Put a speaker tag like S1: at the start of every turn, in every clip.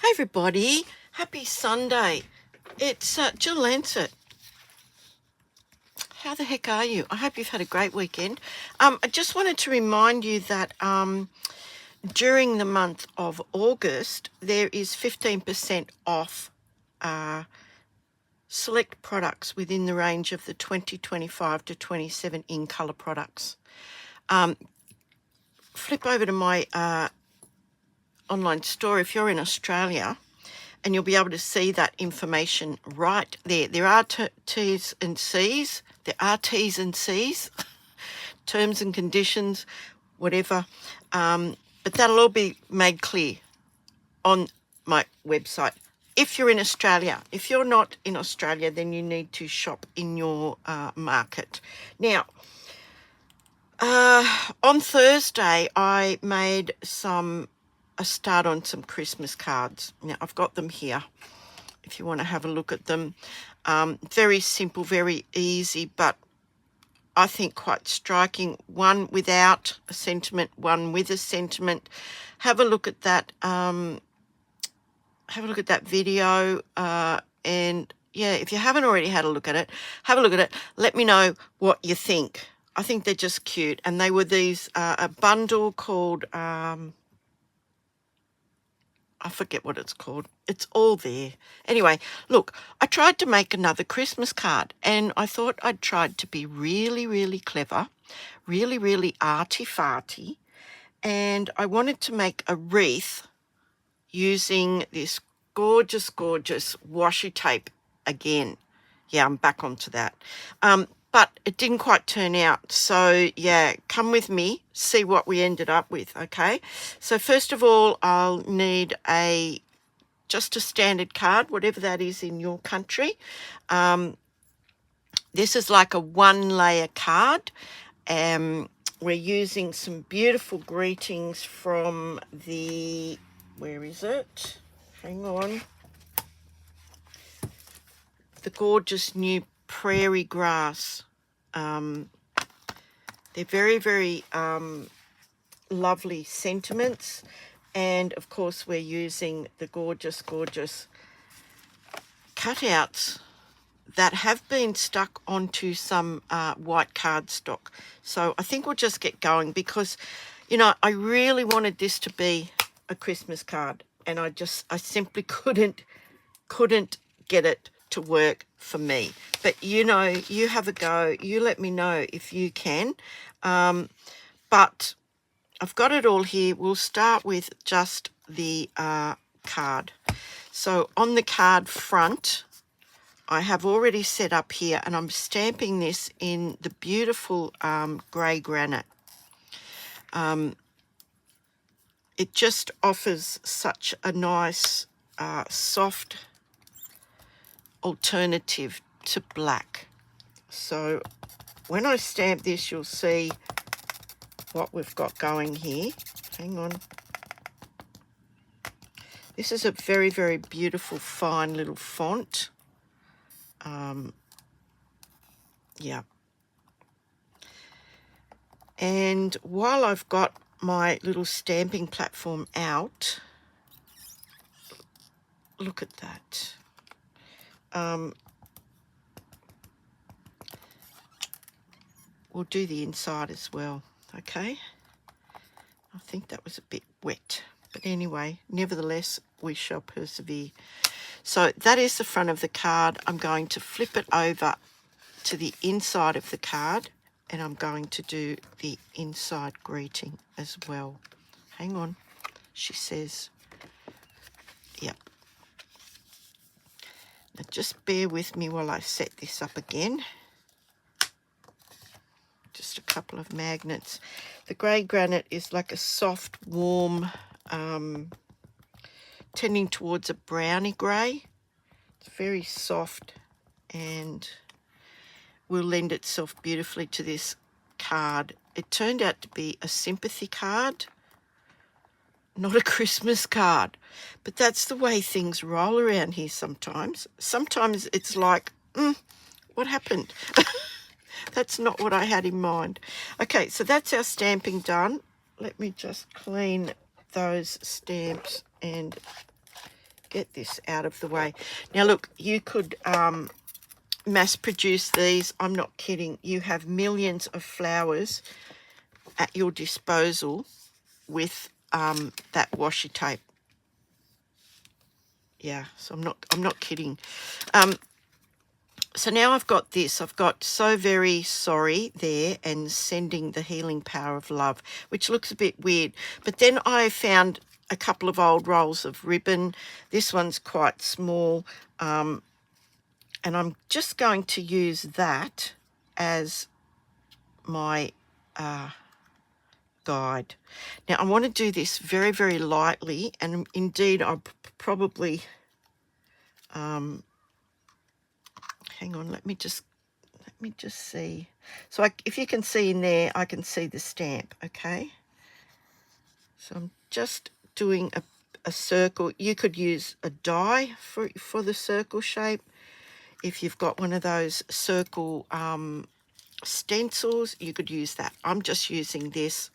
S1: Hey everybody, happy Sunday. It's Jill Lancet. How the heck are you? I hope you've had a great weekend. I just wanted to remind you that during the month of August, there is 15% off select products within the range of the 2025 to 27 in colour products. Flip over to my online store if you're in Australia, and you'll be able to see that information right there. There are T's and C's. There are T's and C's, terms and conditions, whatever. But that'll all be made clear on my website. If you're in Australia, if you're not in Australia, then you need to shop in your market. Now, on Thursday, I made a start on some Christmas cards. Now, I've got them here if you want to have a look at them. Very simple, very easy, but I think quite striking. One without a sentiment, one with a sentiment. Have a look at that. Have a look at that video. And yeah, if you haven't already had a look at it, have a look at it. Let me know what you think. I think they're just cute. And they were these, a bundle called, I forget what it's called. It's all there. Anyway, look, I tried to make another Christmas card, and I thought I'd tried to be really, really clever, really, really arty-farty, and I wanted to make a wreath using this gorgeous, gorgeous washi tape again. Yeah, I'm back onto that. But it didn't quite turn out. So, yeah, come with me, see what we ended up with, okay? So, first of all, I'll need just a standard card, whatever that is in your country. This is like a one-layer card. We're using some beautiful greetings from the... Where is it? Hang on. The gorgeous new prairie grass. They're very, very lovely sentiments, and of course we're using the gorgeous, gorgeous cutouts that have been stuck onto some white cardstock. So I think we'll just get going because, you know, I really wanted this to be a Christmas card, and I simply couldn't get it to work for me. But you know, you have a go, you let me know if you can. But I've got it all here. We'll start with just the card. So on the card front, I have already set up here, and I'm stamping this in the beautiful grey granite. It just offers such a nice soft alternative to black. So when I stamp this, you'll see what we've got going here. Hang on. This is a very, very beautiful, fine little font. Yeah. And while I've got my little stamping platform out, look at that. We'll do the inside as well, okay? I think that was a bit wet, but anyway, nevertheless, we shall persevere. So that is the front of the card. I'm going to flip it over to the inside of the card, and I'm going to do the inside greeting as well. Hang on, she says. Yep. Now just bear with me while I set this up again. Just a couple of magnets. The grey granite is like a soft, warm, tending towards a browny grey. It's very soft and will lend itself beautifully to this card. It turned out to be a sympathy card, not a Christmas card. But that's the way things roll around here sometimes. Sometimes it's like, what happened? That's not what I had in mind. Okay, so that's our stamping done. Let me just clean those stamps and get this out of the way. Now look, you could mass produce these. I'm not kidding. You have millions of flowers at your disposal with that washi tape. Yeah, so I'm not kidding. So now I've got this. I've got So Very Sorry there and Sending the Healing Power of Love, which looks a bit weird. But then I found a couple of old rolls of ribbon. This one's quite small. And I'm just going to use that as my guide. Now I want to do this very, very lightly, and indeed I'll probably hang on, let me just see. So if you can see in there, I can see the stamp. Okay, so I'm just doing a circle. You could use a die for the circle shape. If you've got one of those circle stencils, you could use that. I'm just using this.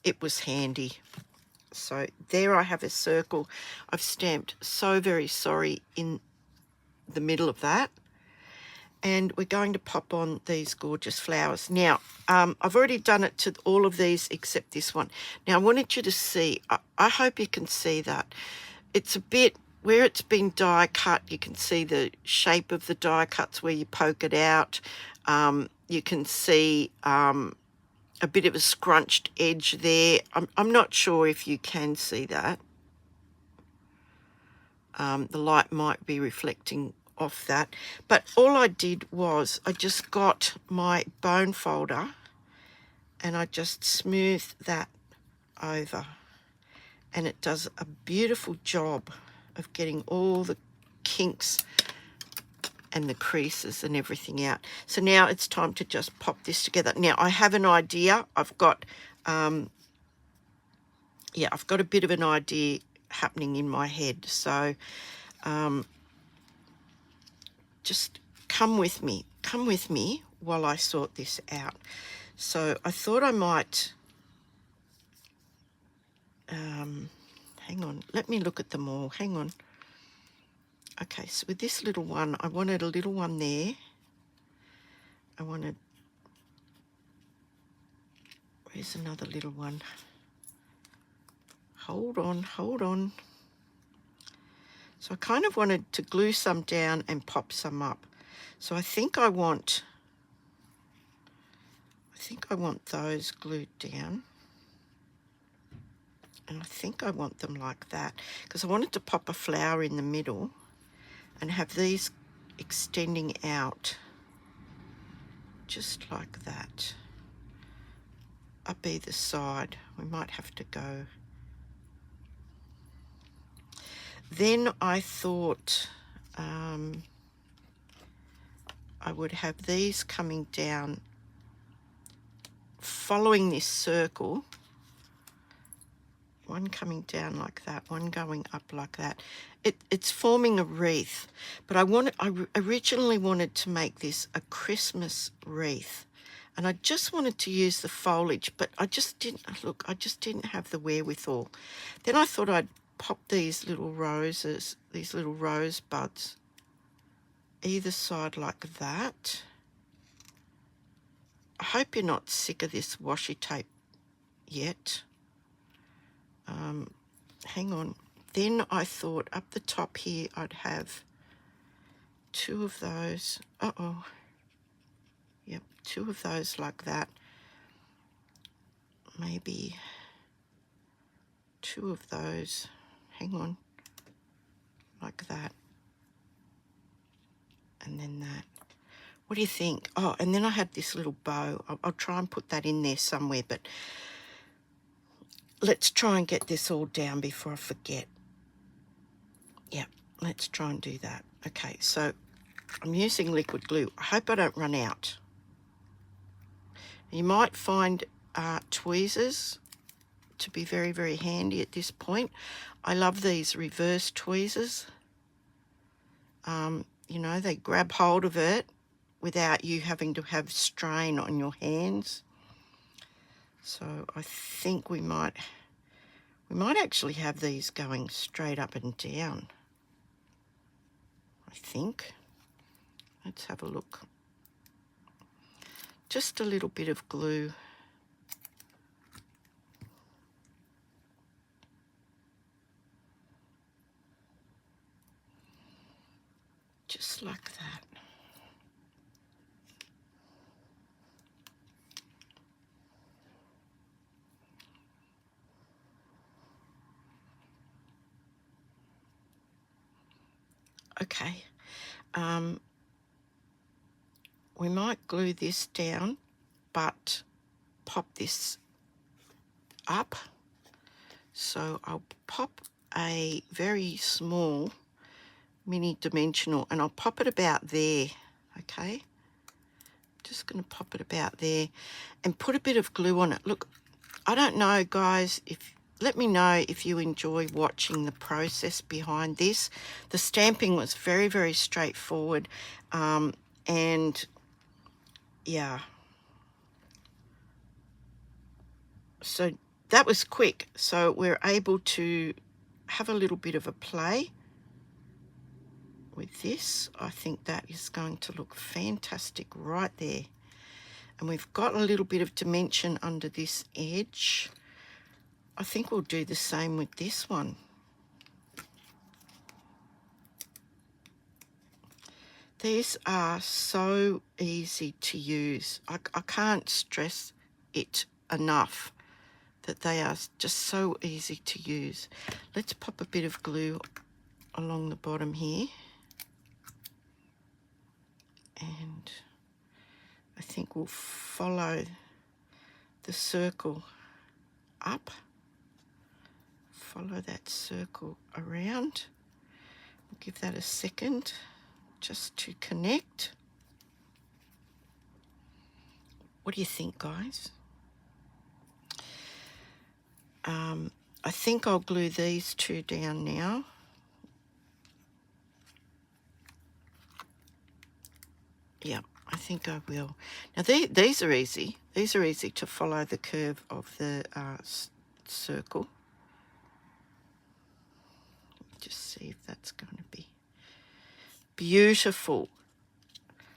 S1: It was handy. So there I have a circle. I've stamped So Very Sorry in the middle of that. And we're going to pop on these gorgeous flowers. Now, I've already done it to all of these except this one. Now, I wanted you to see, I hope you can see that. It's a bit, where it's been die cut, you can see the shape of the die cuts where you poke it out. You can see a bit of a scrunched edge there. I'm not sure if you can see that. The light might be reflecting off that, but all I did was I just got my bone folder and I just smoothed that over, and it does a beautiful job of getting all the kinks and the creases and everything out. So now it's time to just pop this together. Now I have an idea. I've got I've got a bit of an idea happening in my head. So just come with me while I sort this out. So I thought I might hang on, let me look at them all. Hang on. Okay, so with this little one, I wanted a little one there. I wanted, where's another little one? Hold on. So I kind of wanted to glue some down and pop some up. So I think I want those glued down. And I think I want them like that, because I wanted to pop a flower in the middle and have these extending out just like that up either side. We might have to go. Then I thought I would have these coming down, following this circle. One coming down like that, one going up like that. It's forming a wreath, but I originally wanted to make this a Christmas wreath, and I just wanted to use the foliage, but I just didn't have the wherewithal. Then I thought I'd pop these little roses, these little rose buds, either side like that. I hope you're not sick of this washi tape yet. Hang on. Then I thought up the top here I'd have two of those. Yep, two of those like that. Maybe two of those. Hang on. Like that. And then that. What do you think? Oh, and then I had this little bow. I'll try and put that in there somewhere, but let's try and get this all down before I forget. Yeah, let's try and do that. Okay, so I'm using liquid glue. I hope I don't run out. You might find tweezers to be very, very handy at this point. I love these reverse tweezers. You know, they grab hold of it without you having to have strain on your hands. So I think we might actually have these going straight up and down. I think. Let's have a look. Just a little bit of glue. Just like that. Okay. We might glue this down, but pop this up. So I'll pop a very small mini dimensional, and I'll pop it about there. Okay, just going to pop it about there and put a bit of glue on it. Look, I don't know, guys, if let me know if you enjoy watching the process behind this. The stamping was very, very straightforward, and yeah, so that was quick. So we're able to have a little bit of a play with this. I think that is going to look fantastic right there. And we've got a little bit of dimension under this edge. I think we'll do the same with this one. These are so easy to use. I can't stress it enough that they are just so easy to use. Let's pop a bit of glue along the bottom here. And I think we'll follow the circle up. Follow that circle around. We'll give that a second just to connect. What do you think, guys? I think I'll glue these two down now. Yeah, I think I will. Now these are easy. These are easy to follow the curve of the circle. Just see if that's going to be beautiful.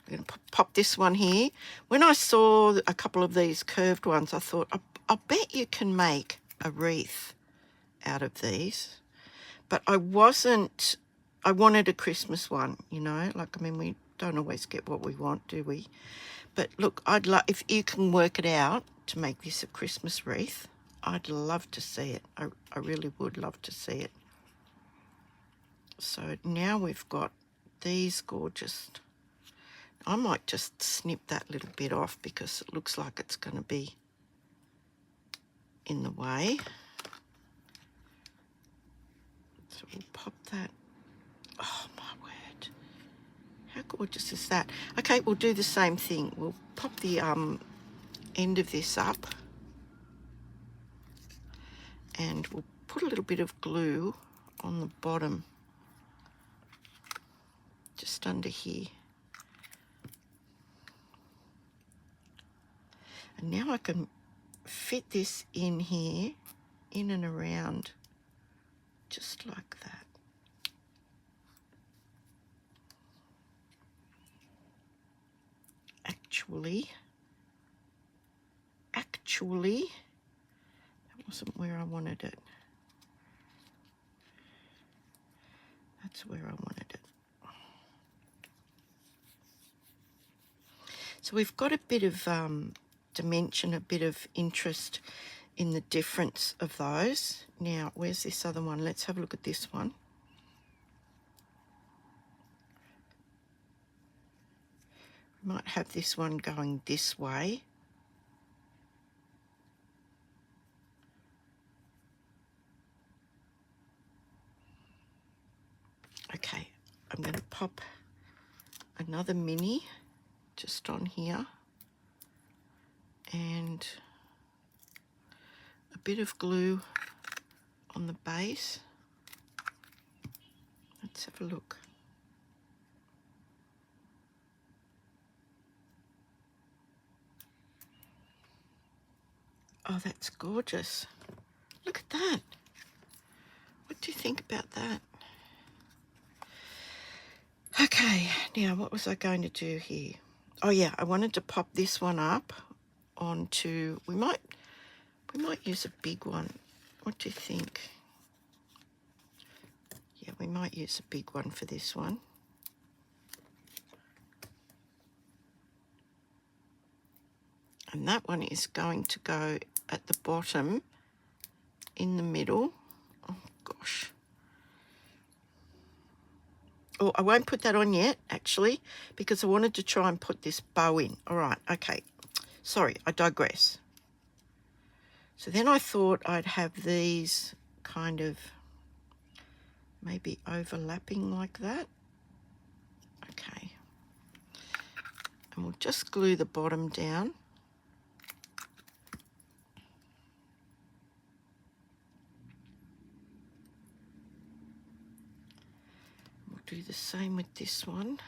S1: I'm going to pop this one here. When I saw a couple of these curved ones, I thought, I bet you can make a wreath out of these. But I wanted a Christmas one, you know, like, I mean, we don't always get what we want, do we? But look, I'd love, if you can work it out to make this a Christmas wreath, I'd love to see it. I really would love to see it. So now we've got these gorgeous. I might just snip that little bit off because it looks like it's going to be in the way. So we'll pop that. Oh, my word. How gorgeous is that? Okay, we'll do the same thing. We'll pop the end of this up. And we'll put a little bit of glue on the bottom. Just under here. And now I can fit this in here, in and around, just like that. Actually, that wasn't where I wanted it. That's where I wanted it. So we've got a bit of dimension, a bit of interest in the difference of those. Now, where's this other one? Let's have a look at this one. We might have this one going this way. Okay, I'm going to pop another mini just on here and a bit of glue on the base. Let's have a look. Oh, that's gorgeous. Look at that. What do you think about that? Okay, now what was I going to do here? Oh yeah, I wanted to pop this one up onto, we might use a big one. What do you think? Yeah, we might use a big one for this one. And that one is going to go at the bottom in the middle. Oh gosh. Oh, I won't put that on yet, actually, because I wanted to try and put this bow in. All right, okay. Sorry, I digress. So then I thought I'd have these kind of maybe overlapping like that. Okay. And we'll just glue the bottom down. We'll do the same with this one.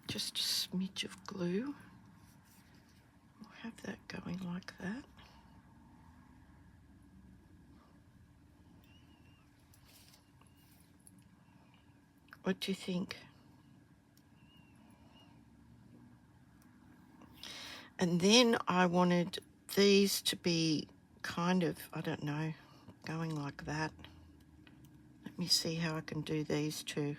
S1: Just a smidge of glue. We'll have that going like that. What do you think? And then I wanted these to be kind of, I don't know, going like that. Let me see how I can do these two.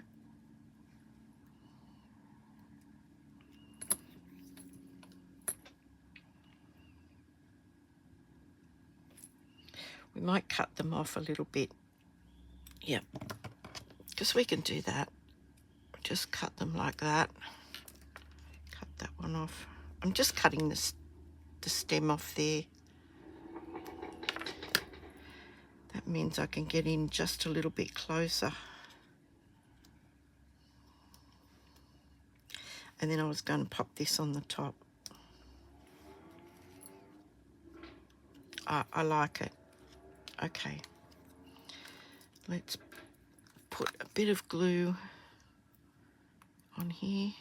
S1: We might cut them off a little bit. Yep, because we can do that. Just cut them like that. Cut that one off. I'm just cutting the stem off there. That means I can get in just a little bit closer. And then I was going to pop this on the top. I like it. Okay. Let's put a bit of glue on here.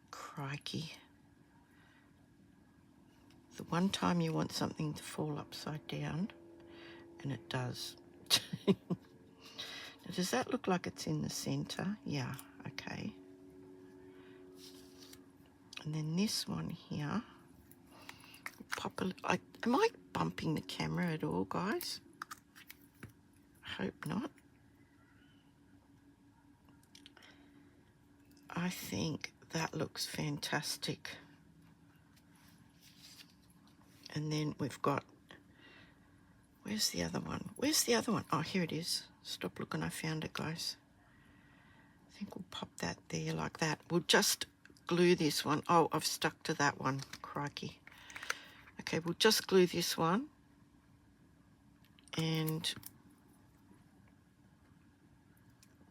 S1: Crikey. The one time you want something to fall upside down, and it does. Now, does that look like it's in the center? Yeah, okay. And then this one here, pop a, am I bumping the camera at all, guys? I hope not. I think that looks fantastic. And then we've got, where's the other one? Where's the other one? Oh, here it is. Stop looking, I found it, guys. I think we'll pop that there like that. We'll just glue this one. Oh, I've stuck to that one. Crikey. Okay, we'll just glue this one. And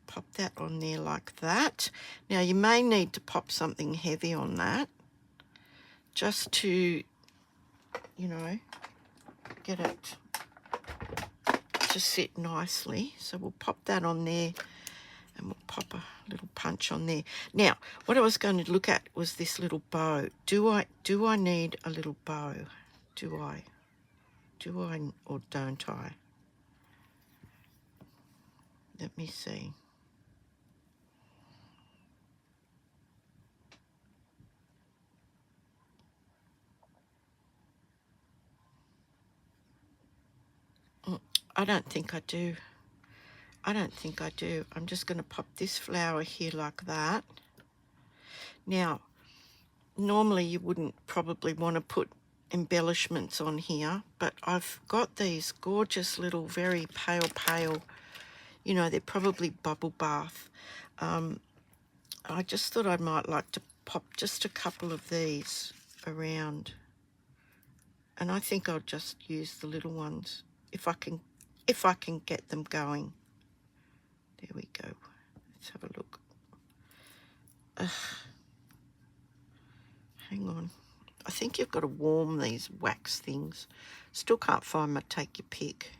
S1: pop that on there like that. Now, you may need to pop something heavy on that just to, you know, get it to sit nicely. So we'll pop that on there and we'll pop a little punch on there. Now, what I was going to look at was this little bow. Do I need a little bow? Do I or don't I? Let me see. I don't think I do. I don't think I do. I'm just going to pop this flower here like that. Now, normally you wouldn't probably want to put embellishments on here, but I've got these gorgeous little, very pale, you know, they're probably bubble bath. I just thought I might like to pop just a couple of these around. And I think I'll just use the little ones if I can get them going. There we go. Let's have a look. Hang on. I think you've got to warm these wax things. Still can't find my take your pick.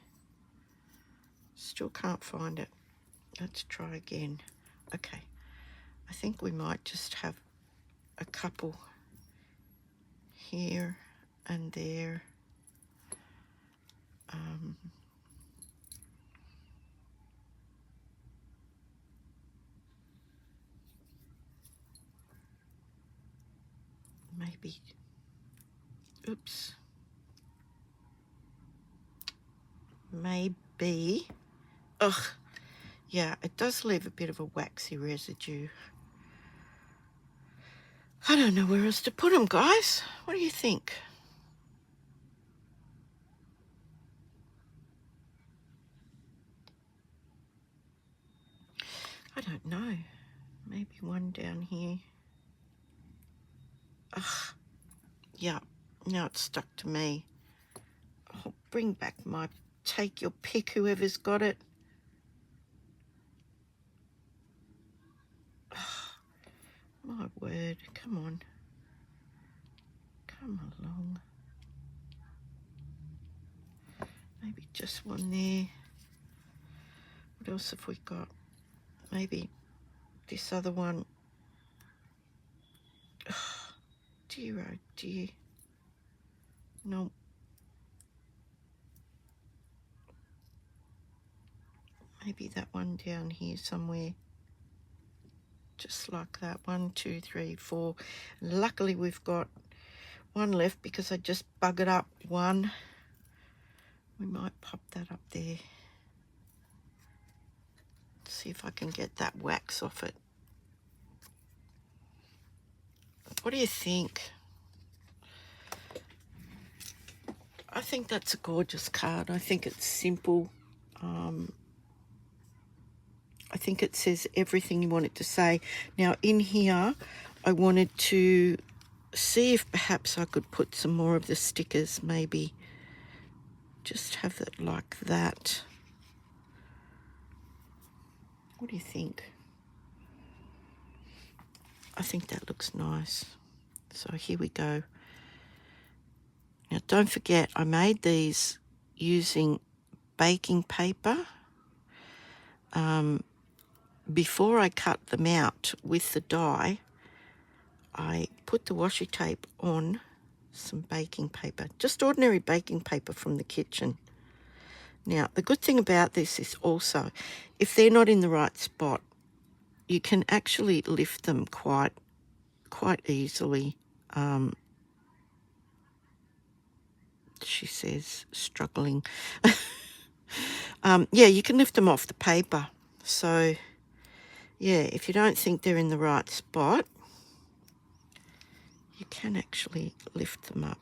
S1: Still can't find it. Let's try again. Okay. I think we might just have a couple here and there. Maybe, oops, maybe, ugh, yeah, it does leave a bit of a waxy residue. I don't know where else to put them, guys. What do you think? I don't know. Maybe one down here. Ugh, yeah, now it's stuck to me. I'll bring back my, take your pick, whoever's got it. My word, come on. Come along. Maybe just one there. What else have we got? Maybe this other one. Oh, dear, oh dear. No. Maybe that one down here somewhere. Just like that. 1, 2, 3, 4. Luckily we've got one left because I just buggered up one. We might pop that up there. See if I can get that wax off it. What do you think? I think that's a gorgeous card. I think it's simple. I think it says everything you want it to say. Now in here, I wanted to see if perhaps I could put some more of the stickers, maybe just have it like that. What do you think? I think that looks nice. So here we go. Now don't forget, I made these using baking paper. Before I cut them out with the die, I put the washi tape on some baking paper, just ordinary baking paper from the kitchen. Now, the good thing about this is also, if they're not in the right spot, you can actually lift them quite easily. She says, struggling. Yeah, you can lift them off the paper. So, yeah, if you don't think they're in the right spot, you can actually lift them up.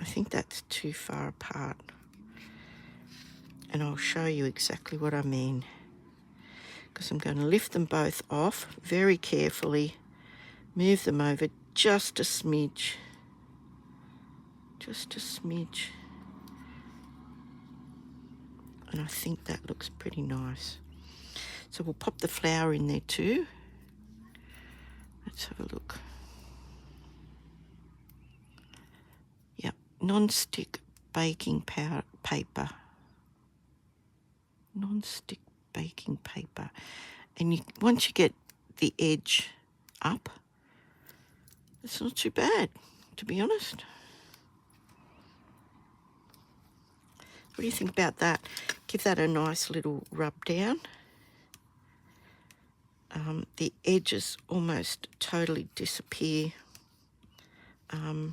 S1: I think that's too far apart. And I'll show you exactly what I mean. Because I'm going to lift them both off very carefully, move them over just a smidge. Just a smidge. And I think that looks pretty nice. So we'll pop the flower in there too. Let's have a look. Yep, non-stick baking paper. Non-stick baking paper. And once you get the edge up, it's not too bad, to be honest. What do you think about that? Give that a nice little rub down. The edges almost totally disappear. I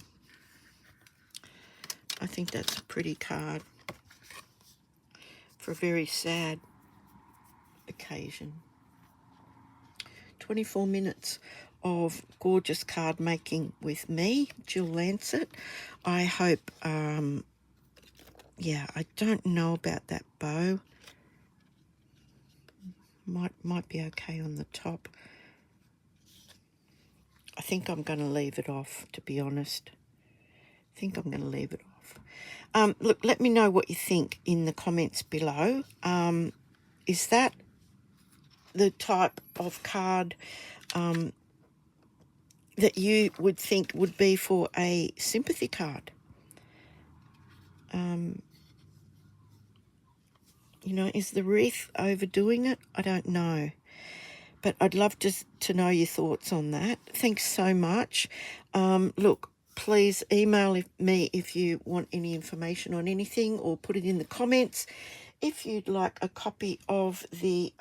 S1: think that's a pretty card for a very sad occasion. 24 minutes of gorgeous card making with me, Jill Lancet. I hope, yeah, I don't know about that bow. Might be okay on the top. I think I'm going to leave it off, to be honest. I think I'm going to leave it off. Look, let me know what you think in the comments below. Is that the type of card that you would think would be for a sympathy card? You know, is the wreath overdoing it? I don't know. But I'd love to know your thoughts on that. Thanks so much. Look, please email me if you want any information on anything, or put it in the comments. If you'd like a copy of the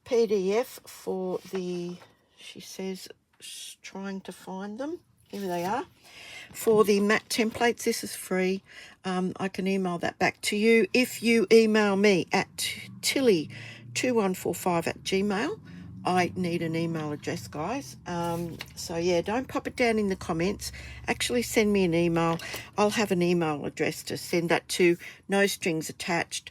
S1: PDF for the, she says, trying to find them. Here they are. For the matte templates, this is free. I can email that back to you. If you email me at tilly2145@gmail.com, I need an email address, guys. So yeah, don't pop it down in the comments. Actually send me an email. I'll have an email address to send that to, no strings attached.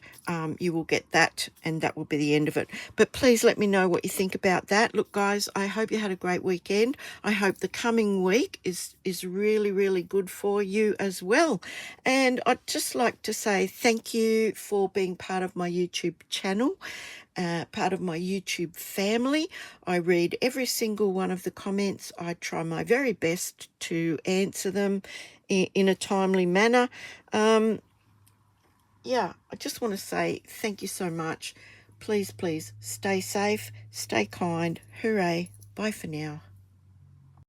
S1: You will get that, and that will be the end of it. But please let me know what you think about that. Look, guys, I hope you had a great weekend. I hope the coming week is really, really good for you as well. And I'd just like to say thank you for being part of my YouTube channel, part of my YouTube family. I read every single one of the comments. I try my very best to answer them in a timely manner. Yeah, I just want to say thank you so much. Please, please stay safe, stay kind. Hooray. Bye for now.